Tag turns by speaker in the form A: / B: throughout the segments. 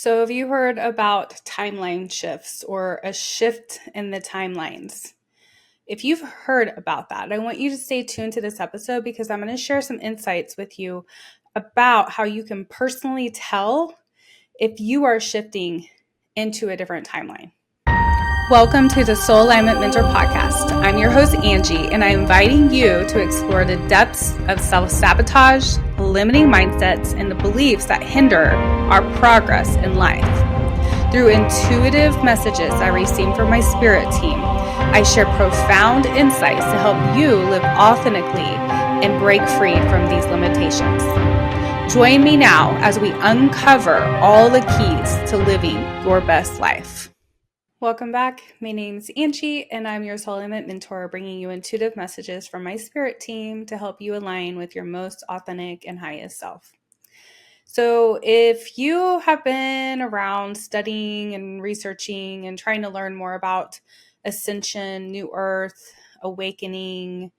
A: So, have you heard about timeline shifts or a shift in the timelines? If you've heard about that, I want you to stay tuned to this episode because I'm going to share some insights with you about how you can personally tell if you are shifting into a different timeline. Welcome to the Soul Alignment Mentor Podcast. I'm your host, Angie, and I'm inviting you to explore the depths of self-sabotage, limiting mindsets, and the beliefs that hinder our progress in life. Through intuitive messages I receive from my spirit team, I share profound insights to help you live authentically and break free from these limitations. Join me now as we uncover all the keys to living your best life. Welcome back. My name's Angie, and I'm your Soul Alignment Mentor, bringing you intuitive messages from my spirit team to help you align with your most authentic and highest self. So if you have been around studying and researching and trying to learn more about ascension, new earth, awakening,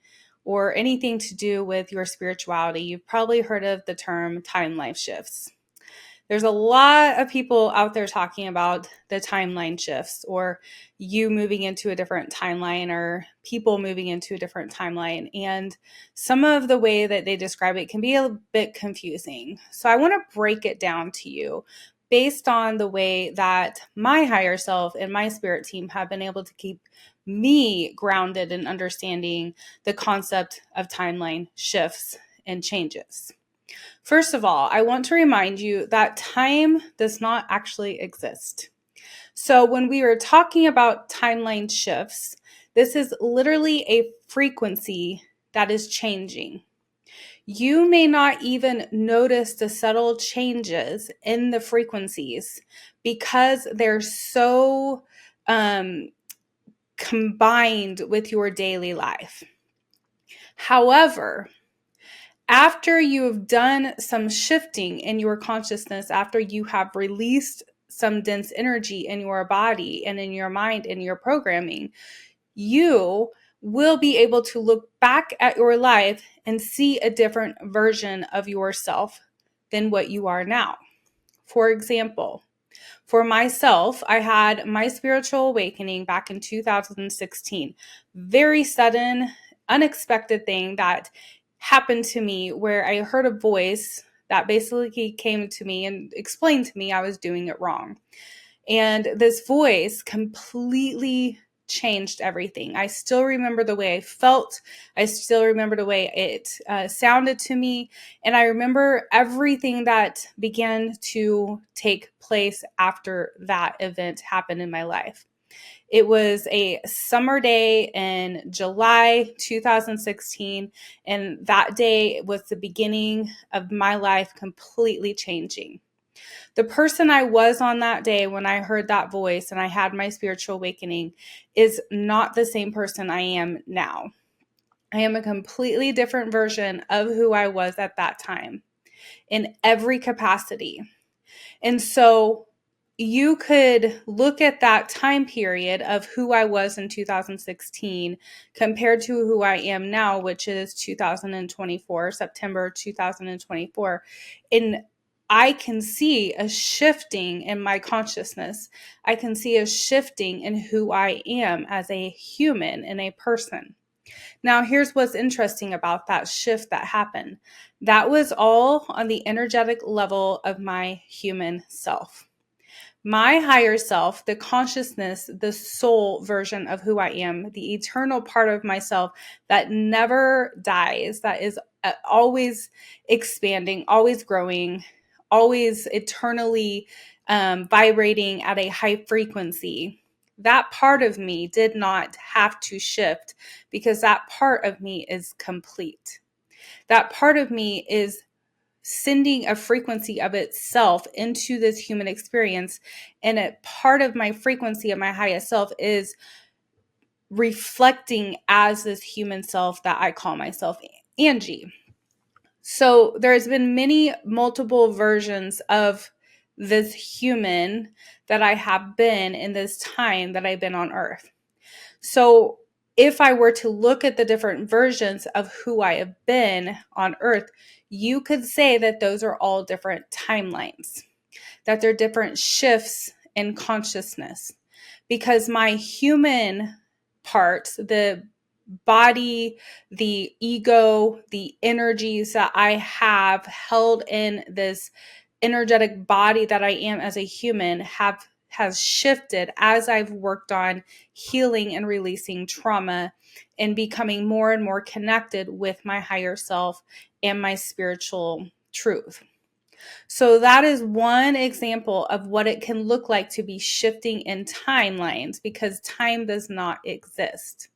A: or anything to do with your spirituality, you've probably heard of the term time life shifts. There's a lot of people out there talking about the timeline shifts or you moving into a different timeline or people moving into a different timeline. And some of the way that they describe it can be a bit confusing. So I want to break it down to you based on the way that my higher self and my spirit team have been able to keep me grounded in understanding the concept of timeline shifts and changes. First of all, I want to remind you that time does not actually exist. So when we are talking about timeline shifts, this is literally a frequency that is changing. You may not even notice the subtle changes in the frequencies because they're so combined with your daily life. However, after you have done some shifting in your consciousness, after you have released some dense energy in your body and in your mind and your programming, you will be able to look back at your life and see a different version of yourself than what you are now. For example, for myself, I had my spiritual awakening back in 2016. Very sudden, unexpected thing that happened to me where I heard a voice that basically came to me and explained to me I was doing it wrong. And this voice completely changed everything. I still remember the way I felt. I still remember the way it sounded to me. And I remember everything that began to take place after that event happened in my life. It was a summer day in July 2016, and that day was the beginning of my life completely changing. The person I was on that day when I heard that voice and I had my spiritual awakening is not the same person I am now. I am a completely different version of who I was at that time in every capacity. And so you could look at that time period of who I was in 2016 compared to who I am now, which is 2024, September 2024. And I can see a shifting in my consciousness. I can see a shifting in who I am as a human and a person. Now, here's what's interesting about that shift that happened. That was all on the energetic level of my human self. My higher self, the consciousness, the soul version of who I am, the eternal part of myself that never dies, that is always expanding, always growing, always eternally vibrating at a high frequency. That part of me did not have to shift because that part of me is complete. That part of me is sending a frequency of itself into this human experience. And a part of my frequency of my highest self is reflecting as this human self that I call myself Angie. So there's been multiple versions of this human that I have been in this time that I've been on earth. So if I were to look at the different versions of who I have been on earth, you could say that those are all different timelines. that there are different shifts in consciousness, because my human part, the body, the ego, the energies that I have held in this energetic body that I am as a human has shifted as I've worked on healing and releasing trauma and becoming more and more connected with my higher self and my spiritual truth. So that is one example of what it can look like to be shifting in timelines, because time does not exist.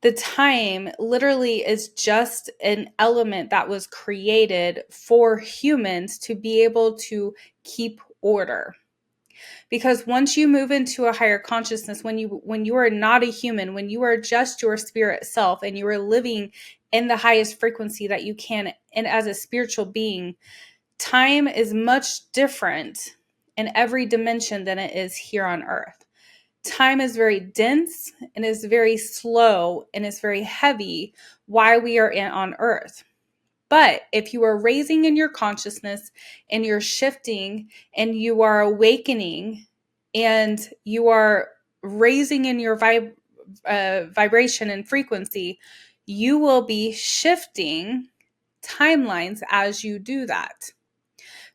A: The time literally is just an element that was created for humans to be able to keep order. Because once you move into a higher consciousness, when you are not a human, when you are just your spirit self and you are living in the highest frequency that you can, and as a spiritual being, time is much different in every dimension than it is here on earth. Time is very dense and is very slow and is very heavy while we are on earth. But if you are raising in your consciousness and you're shifting and you are awakening and you are raising in your vibration and frequency, you will be shifting timelines as you do that.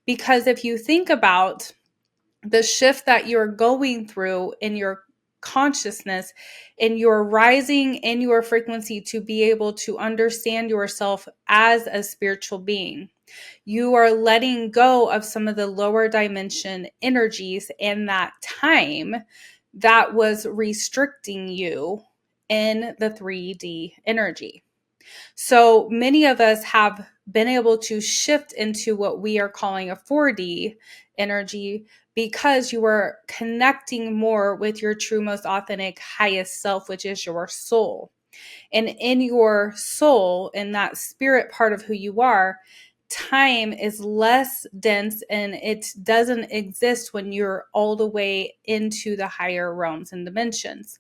A: Because if you think about the shift that you're going through in your consciousness and you're rising in your frequency to be able to understand yourself as a spiritual being, you are letting go of some of the lower dimension energies and that time that was restricting you in the 3D energy. So many of us have been able to shift into what we are calling a 4D energy because you are connecting more with your true, most authentic, highest self, which is your soul. And in your soul, in that spirit part of who you are, time is less dense and it doesn't exist when you're all the way into the higher realms and dimensions.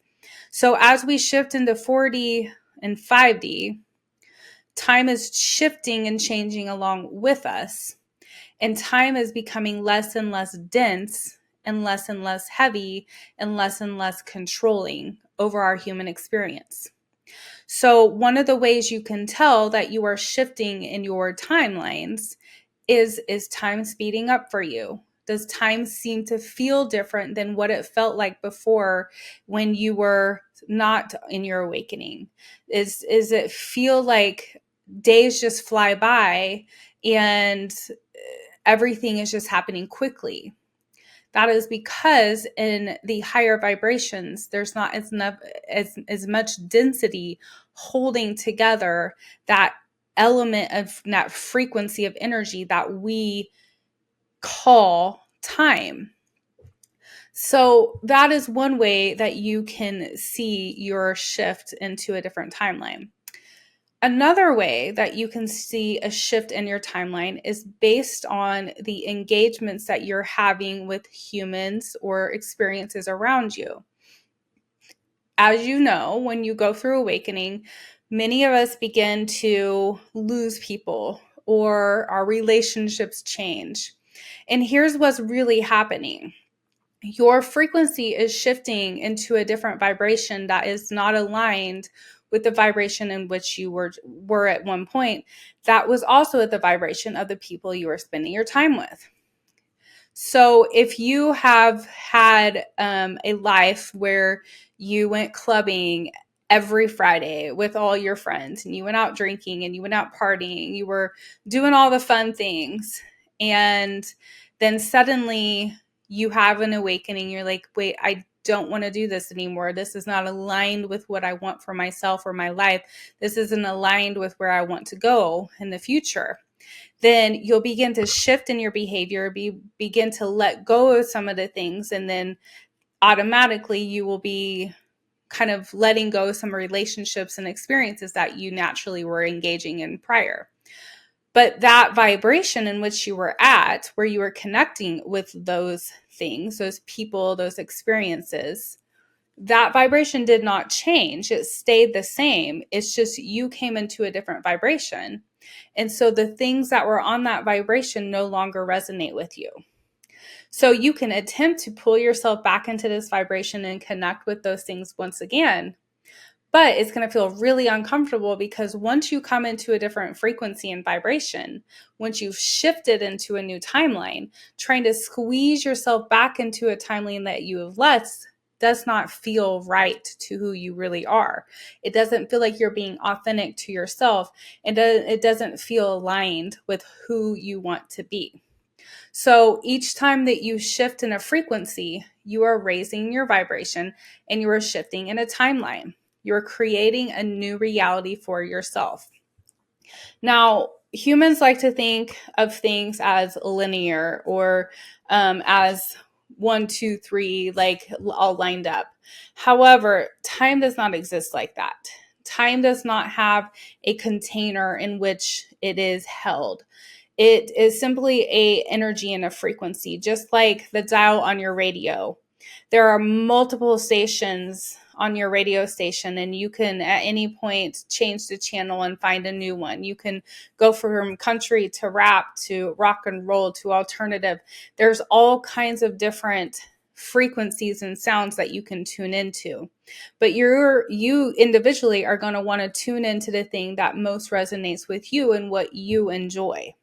A: So as we shift into 4D and 5D, time is shifting and changing along with us. And time is becoming less and less dense and less heavy and less controlling over our human experience. So one of the ways you can tell that you are shifting in your timelines is time speeding up for you? Does time seem to feel different than what it felt like before when you were not in your awakening? Is it feel like days just fly by and everything is just happening quickly? That is because in the higher vibrations, there's not as much density holding together that element of that frequency of energy that we call time. So that is one way that you can see your shift into a different timeline. Another way that you can see a shift in your timeline is based on the engagements that you're having with humans or experiences around you. As you know, when you go through awakening, many of us begin to lose people or our relationships change. And here's what's really happening. Your frequency is shifting into a different vibration that is not aligned with the vibration in which you were at one point. That was also at the vibration of the people you were spending your time with. So if you have had a life where you went clubbing every Friday with all your friends and you went out drinking and you went out partying, you were doing all the fun things, and then suddenly you have an awakening, you're like, wait, I don't want to do this anymore. This is not aligned with what I want for myself or my life. This isn't aligned with where I want to go in the future. Then you'll begin to shift in your behavior, begin to let go of some of the things, and then automatically you will be kind of letting go of some relationships and experiences that you naturally were engaging in prior. But that vibration in which you were at, where you were connecting with those things, those people, those experiences, that vibration did not change. It stayed the same. It's just you came into a different vibration. And so the things that were on that vibration no longer resonate with you. So you can attempt to pull yourself back into this vibration and connect with those things once again. But it's going to feel really uncomfortable because once you come into a different frequency and vibration, once you've shifted into a new timeline, trying to squeeze yourself back into a timeline that you have left does not feel right to who you really are. It doesn't feel like you're being authentic to yourself, and it doesn't feel aligned with who you want to be. So each time that you shift in a frequency, you are raising your vibration and you are shifting in a timeline. You're creating a new reality for yourself. Now, humans like to think of things as linear or as 1, 2, 3, like all lined up. However, time does not exist like that. Time does not have a container in which it is held. It is simply a energy and a frequency, just like the dial on your radio. There are multiple stations on your radio station, and you can at any point change the channel and find a new one. You can go from country to rap to rock and roll to alternative. There's all kinds of different frequencies and sounds that you can tune into. But you individually are going to want to tune into the thing that most resonates with you and what you enjoy.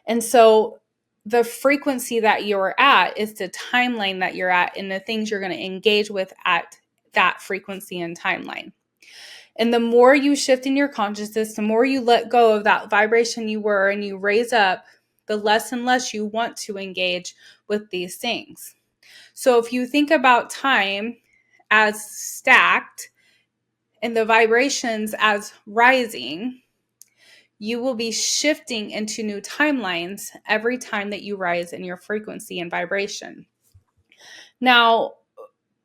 A: And so the frequency that you're at is the timeline that you're at and the things you're going to engage with at that frequency and timeline. And the more you shift in your consciousness, the more you let go of that vibration you were and you raise up, the less and less you want to engage with these things. So if you think about time as stacked and the vibrations as rising, you will be shifting into new timelines every time that you rise in your frequency and vibration. Now,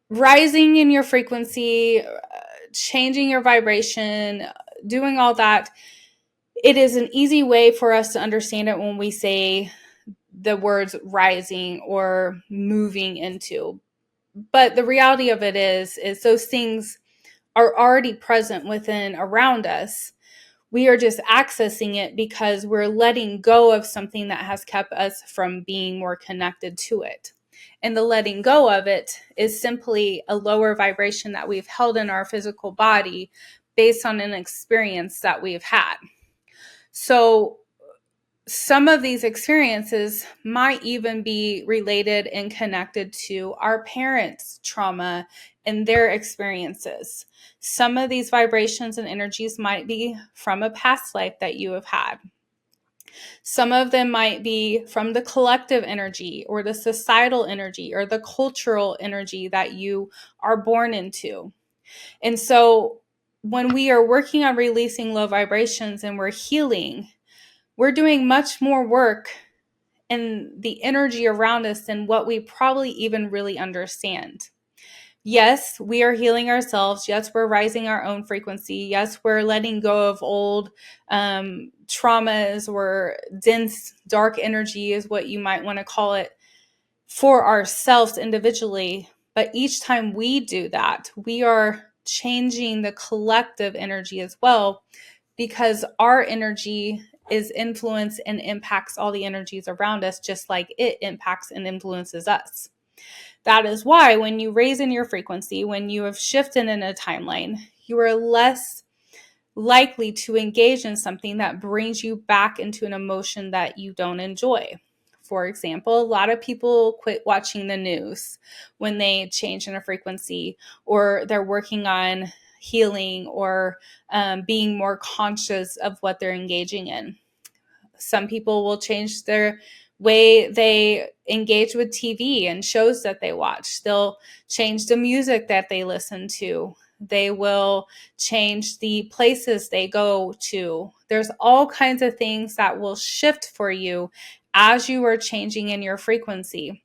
A: rising in your frequency, changing your vibration, doing all that, it is an easy way for us to understand it when we say the words rising or moving into. But the reality of it is those things are already present within around us. We are just accessing it because we're letting go of something that has kept us from being more connected to it. And the letting go of it is simply a lower vibration that we've held in our physical body based on an experience that we've had. So some of these experiences might even be related and connected to our parents' trauma and their experiences. Some of these vibrations and energies might be from a past life that you have had. Some of them might be from the collective energy or the societal energy or the cultural energy that you are born into. And so when we are working on releasing low vibrations and we're healing, we're doing much more work in the energy around us than what we probably even really understand. Yes, we are healing ourselves. Yes, we're rising our own frequency. Yes, we're letting go of old traumas or dense, dark energy is what you might want to call it for ourselves individually. But each time we do that, we are changing the collective energy as well, because our energy is influenced and impacts all the energies around us, just like it impacts and influences us. That is why when you raise in your frequency, when you have shifted in a timeline, you are less likely to engage in something that brings you back into an emotion that you don't enjoy. For example, a lot of people quit watching the news when they change in a frequency, or they're working on healing or being more conscious of what they're engaging in. Some people will change their way they engage with TV and shows that they watch. They'll change the music that they listen to. They will change the places they go to. There's all kinds of things that will shift for you as you are changing in your frequency.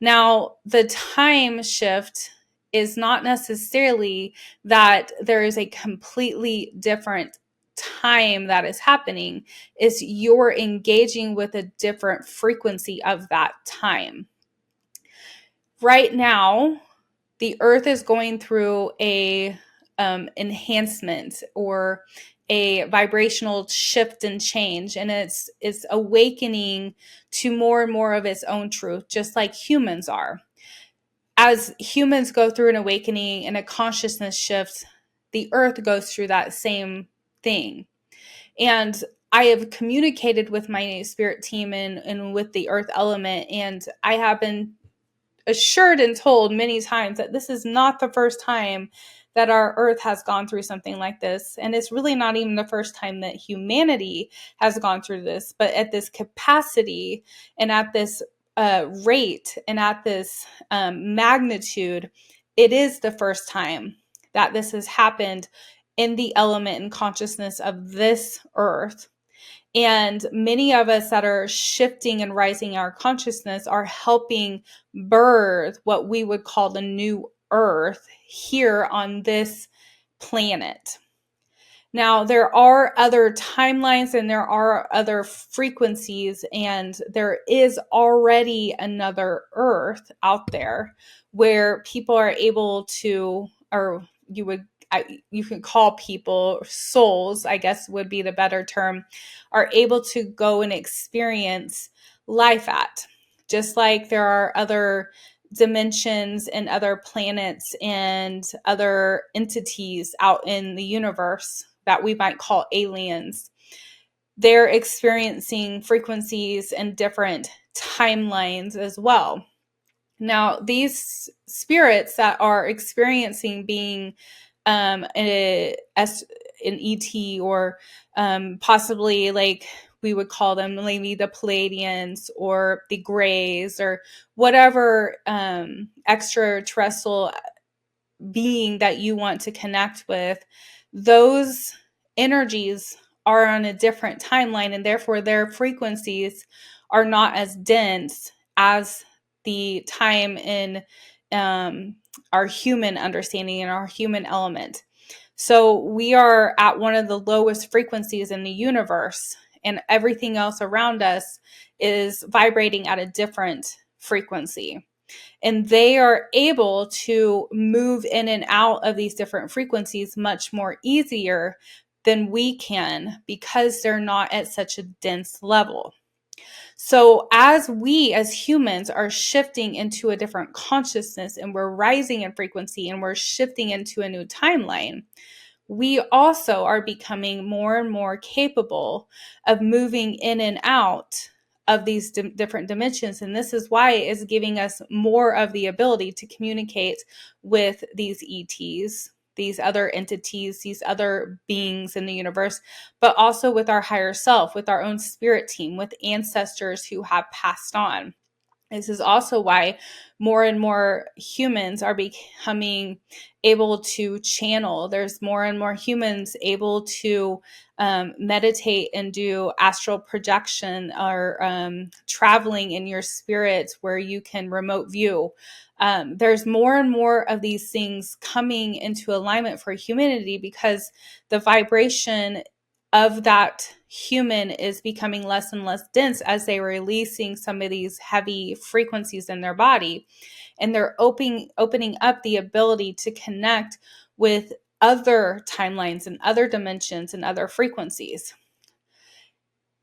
A: Now, the time shift is not necessarily that there is a completely different time that is happening. Is you're engaging with a different frequency of that time. Right now, the earth is going through a enhancement or a vibrational shift and change, and it's awakening to more and more of its own truth, just like humans are. As humans go through an awakening and a consciousness shift, the earth goes through that same thing. And I have communicated with my spirit team and with the earth element, and I have been assured and told many times that this is not the first time that our earth has gone through something like this. And it's really not even the first time that humanity has gone through this, but at this capacity and at this rate and at this magnitude, it is the first time that this has happened in the element and consciousness of this earth. And many of us that are shifting and rising our consciousness are helping birth what we would call the new earth here on this planet. Now, there are other timelines and there are other frequencies, and there is already another earth out there where people are able to, or you can call people souls, I guess would be the better term, are able to go and experience life at. Just like there are other dimensions and other planets and other entities out in the universe that we might call aliens. They're experiencing frequencies and different timelines as well. Now, these spirits that are experiencing being an ET, or possibly like we would call them maybe the Pleiadians or the Greys or whatever extraterrestrial being that you want to connect with, those energies are on a different timeline, and therefore their frequencies are not as dense as the time in our human understanding and our human element. So we are at one of the lowest frequencies in the universe, and everything else around us is vibrating at a different frequency. And they are able to move in and out of these different frequencies much more easier than we can, because they're not at such a dense level. So as we as humans are shifting into a different consciousness and we're rising in frequency and we're shifting into a new timeline, we also are becoming more and more capable of moving in and out of these different dimensions. And this is why it is giving us more of the ability to communicate with these ETs, these other entities, these other beings in the universe, but also with our higher self, with our own spirit team, with ancestors who have passed on. This is also why more and more humans are becoming able to channel. There's more and more humans able to meditate and do astral projection, or traveling in your spirit where you can remote view. There's more and more of these things coming into alignment for humanity, because the vibration of that human is becoming less and less dense as they're releasing some of these heavy frequencies in their body. And they're opening up the ability to connect with other timelines and other dimensions and other frequencies.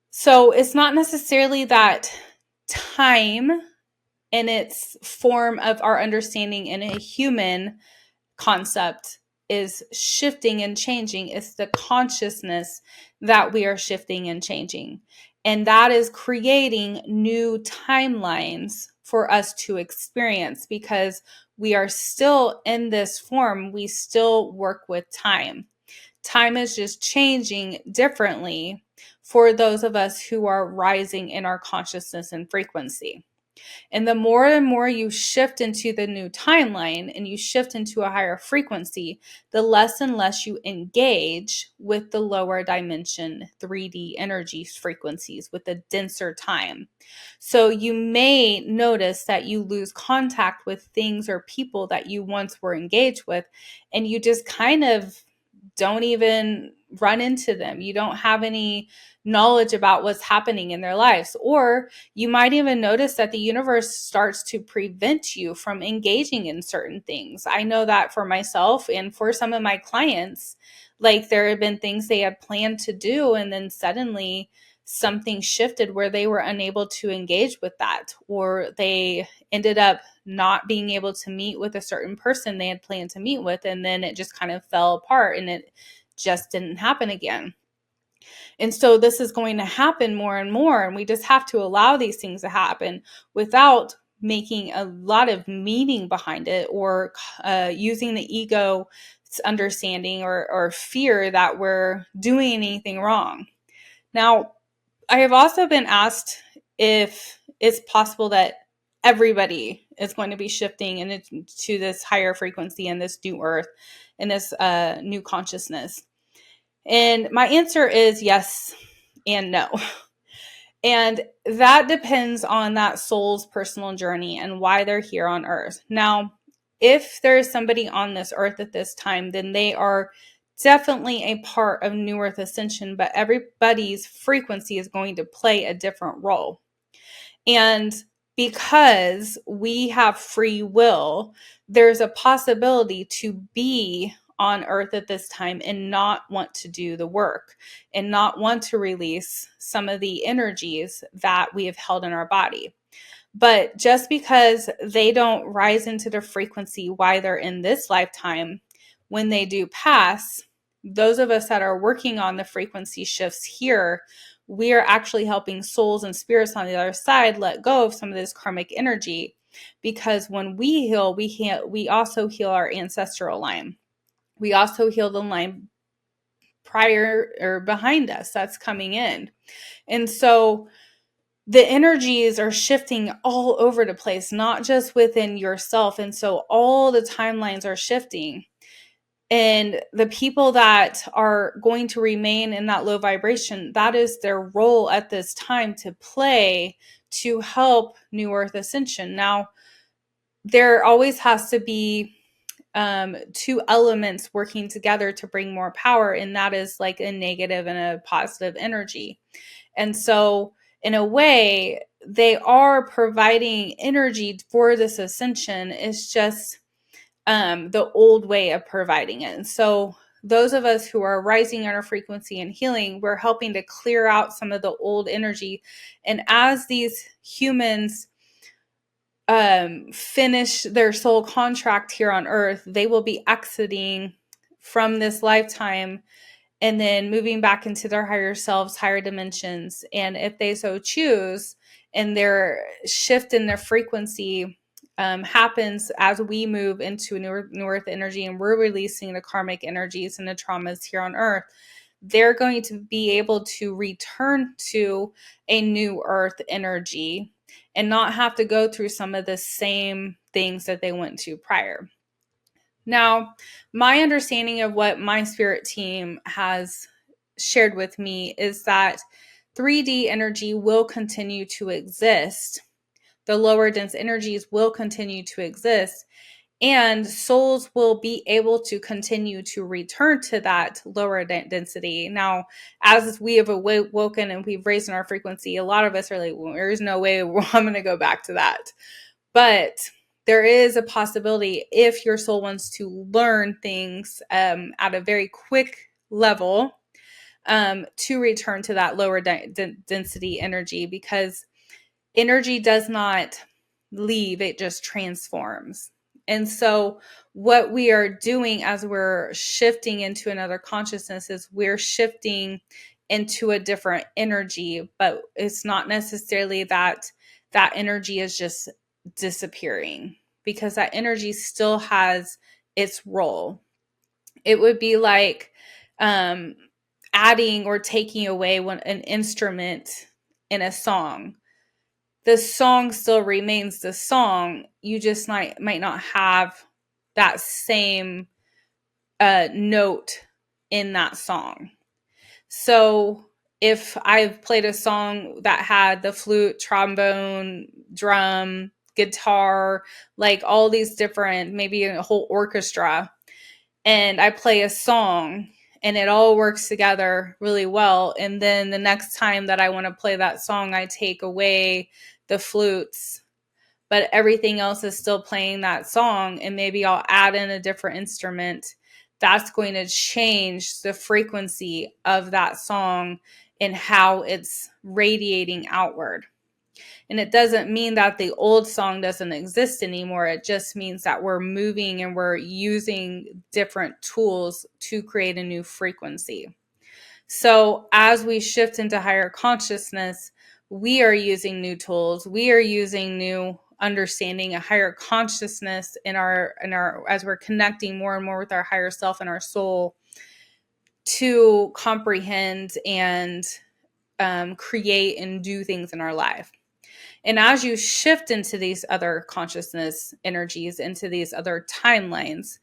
A: So it's not necessarily that time in its form of our understanding in a human concept is shifting and changing. It's the consciousness that we are shifting and changing. And that is creating new timelines for us to experience, because we are still in this form. We still work with time. Time is just changing differently for those of us who are rising in our consciousness and frequency. And the more and more you shift into the new timeline and you shift into a higher frequency, the less and less you engage with the lower dimension 3D energy frequencies with the denser time. So you may notice that you lose contact with things or people that you once were engaged with, and you just kind of don't even run into them. You don't have any knowledge about what's happening in their lives. Or you might even notice that the universe starts to prevent you from engaging in certain things. I know that for myself and for some of my clients, Like there had been things they had planned to do, and then suddenly something shifted where they were unable to engage with that, or they ended up not being able to meet with a certain person they had planned to meet with, and then it just kind of fell apart and it just didn't happen again. And so this is going to happen more and more, and we just have to allow these things to happen without making a lot of meaning behind it, or using the ego understanding or fear that we're doing anything wrong. Now, I have also been asked if it's possible that everybody is going to be shifting into this higher frequency and this new earth and this new consciousness. And my answer is yes and no. And that depends on that soul's personal journey and why they're here on earth. Now, if there is somebody on this earth at this time, then they are definitely a part of New Earth Ascension, but everybody's frequency is going to play a different role. And because we have free will, there's a possibility to be on earth at this time and not want to do the work and not want to release some of the energies that we have held in our body. But just because they don't rise into the frequency while they're in this lifetime, when they do pass, those of us that are working on the frequency shifts here, we are actually helping souls and spirits on the other side let go of some of this karmic energy. Because when we heal, we also heal our ancestral line. We also heal the line prior or behind us that's coming in. And so the energies are shifting all over the place, not just within yourself. And so all the timelines are shifting. And the people that are going to remain in that low vibration, that is their role at this time to play to help New Earth Ascension. Now, there always has to be two elements working together to bring more power, and that is like a negative and a positive energy. And so in a way, they are providing energy for this ascension. It's just the old way of providing it. And so those of us who are rising in our frequency and healing, we're helping to clear out some of the old energy. And as these humans finish their soul contract here on earth, they will be exiting from this lifetime and then moving back into their higher selves, higher dimensions. And if they so choose, and their shift in their frequency happens as we move into new earth energy, and we're releasing the karmic energies and the traumas here on earth, they're going to be able to return to a new earth energy and not have to go through some of the same things that they went to prior. Now, my understanding of what my spirit team has shared with me is that 3D energy will continue to exist. The lower dense energies will continue to exist, and souls will be able to continue to return to that lower density. Now, as we have awoken and we've raised in our frequency, a lot of us are like, well, there's no way I'm going to go back to that. But there is a possibility, if your soul wants to learn things at a very quick level, to return to that lower density energy, because energy does not leave, it just transforms. And so what we are doing as we're shifting into another consciousness is we're shifting into a different energy, but it's not necessarily that that energy is just disappearing, because that energy still has its role. It would be like adding or taking away an instrument in a song. The song still remains the song. You just might not have that same note in that song. So if I've played a song that had the flute, trombone, drum, guitar, like all these different, maybe a whole orchestra, and I play a song and it all works together really well, and then the next time that I want to play that song, I take away the flutes, but everything else is still playing that song, and maybe I'll add in a different instrument, that's going to change the frequency of that song and how it's radiating outward. And it doesn't mean that the old song doesn't exist anymore. It just means that we're moving and we're using different tools to create a new frequency. So as we shift into higher consciousness, we are using new tools. We are using new understanding, a higher consciousness in our as we're connecting more and more with our higher self and our soul to comprehend and create and do things in our life. And as you shift into these other consciousness energies, into these other timelines,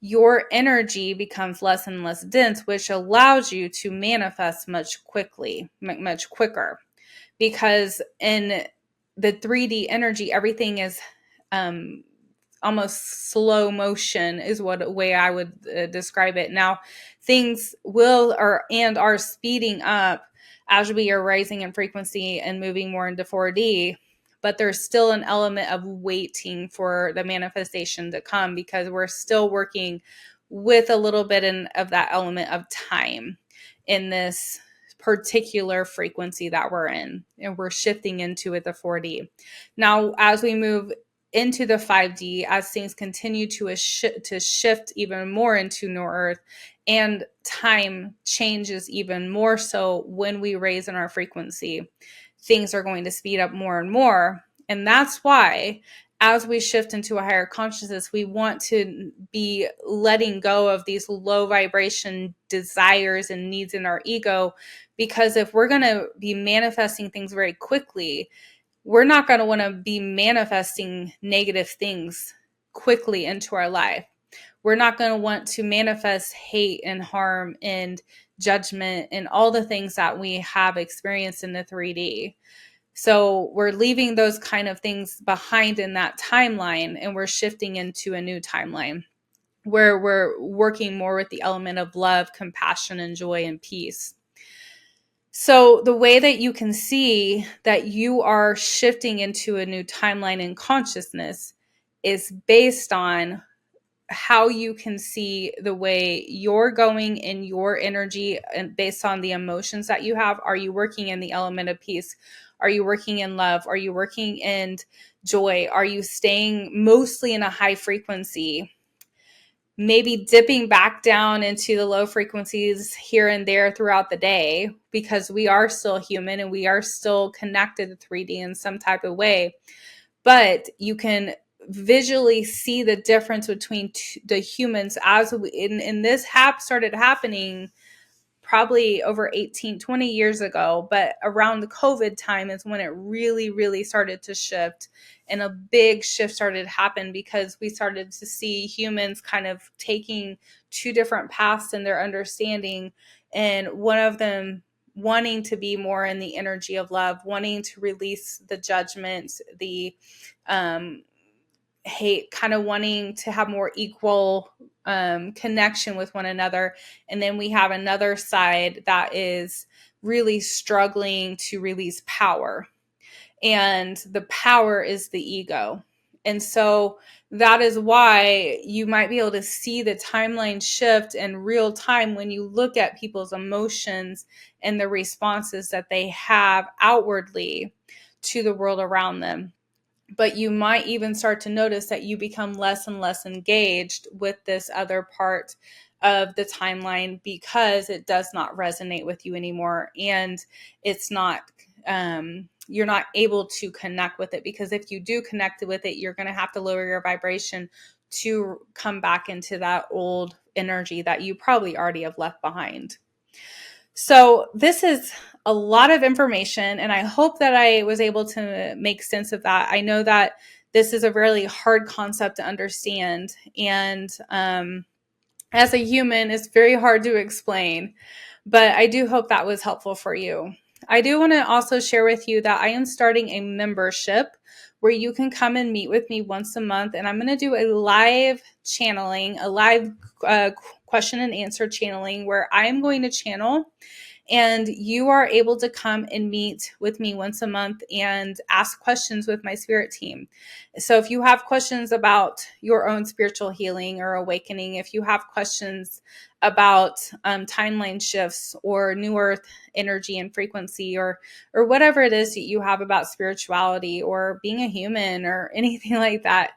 A: your energy becomes less and less dense, which allows you to manifest much quicker. Because in the 3D energy, everything is almost slow motion is what a way I would describe it. Now, things will are speeding up as we are rising in frequency and moving more into 4D, but there's still an element of waiting for the manifestation to come because we're still working with a little bit of that element of time in this particular frequency that we're in, and we're shifting into it, the 4D. Now, as we move into the 5D, as things continue to shift even more into New Earth, and time changes even more so when we raise in our frequency, things are going to speed up more and more. And that's why as we shift into a higher consciousness, we want to be letting go of these low vibration desires and needs in our ego, because if we're going to be manifesting things very quickly, we're not going to want to be manifesting negative things quickly into our life. We're not going to want to manifest hate and harm and judgment and all the things that we have experienced in the 3D. So we're leaving those kind of things behind in that timeline, and we're shifting into a new timeline where we're working more with the element of love, compassion, and joy and peace. So the way that you can see that you are shifting into a new timeline in consciousness is based on how you can see the way you're going in your energy, and based on the emotions that you have. Are you working in the element of peace? Are you working in love? Are you working in joy? Are you staying mostly in a high frequency? Maybe dipping back down into the low frequencies here and there throughout the day, because we are still human and we are still connected to 3D in some type of way. But you can visually see the difference between the humans as in this started happening probably over 20 years ago, but around the COVID time is when it really, really started to shift, and a big shift started to happen because we started to see humans kind of taking two different paths in their understanding, and one of them wanting to be more in the energy of love, wanting to release the judgment, the hate, kind of wanting to have more equal connection with one another. And then we have another side that is really struggling to release power. And the power is the ego. And so that is why you might be able to see the timeline shift in real time when you look at people's emotions and the responses that they have outwardly to the world around them. But you might even start to notice that you become less and less engaged with this other part of the timeline because it does not resonate with you anymore. And it's not, you're not able to connect with it, because if you do connect with it, you're going to have to lower your vibration to come back into that old energy that you probably already have left behind. So this is a lot of information, and I hope that I was able to make sense of that. I know that this is a really hard concept to understand, and as a human, it's very hard to explain, but I do hope that was helpful for you. I do want to also share with you that I am starting a membership where you can come and meet with me once a month, and I'm going to do a live channeling, a live question and answer channeling, where I am going to channel And you are able to come and meet with me once a month and ask questions with my spirit team. So if you have questions about your own spiritual healing or awakening, if you have questions about timeline shifts or new earth energy and frequency, or whatever it is that you have about spirituality or being a human or anything like that,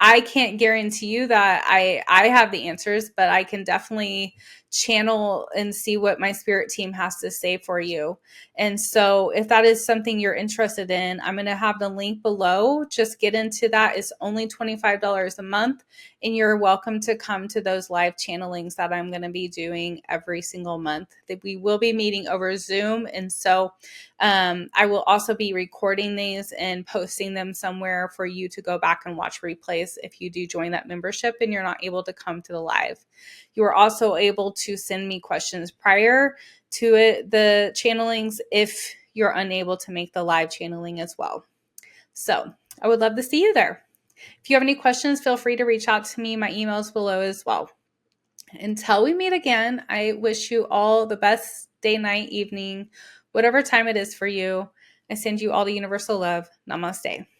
A: I can't guarantee you that I have the answers, but I can definitely channel and see what my spirit team has to say for you. And so if that is something you're interested in, I'm going to have the link below. Just get into that. It's only $25 a month, and you're welcome to come to those live channelings that I'm going to be doing every single month. We will be meeting over Zoom. And so I will also be recording these and posting them somewhere for you to go back and watch replays if you do join that membership and you're not able to come to the live. You are also able to send me questions prior to it, the channelings, if you're unable to make the live channeling as well. So I would love to see you there. If you have any questions, feel free to reach out to me. My email is below as well. Until we meet again, I wish you all the best day, night, evening, whatever time it is for you. I send you all the universal love. Namaste.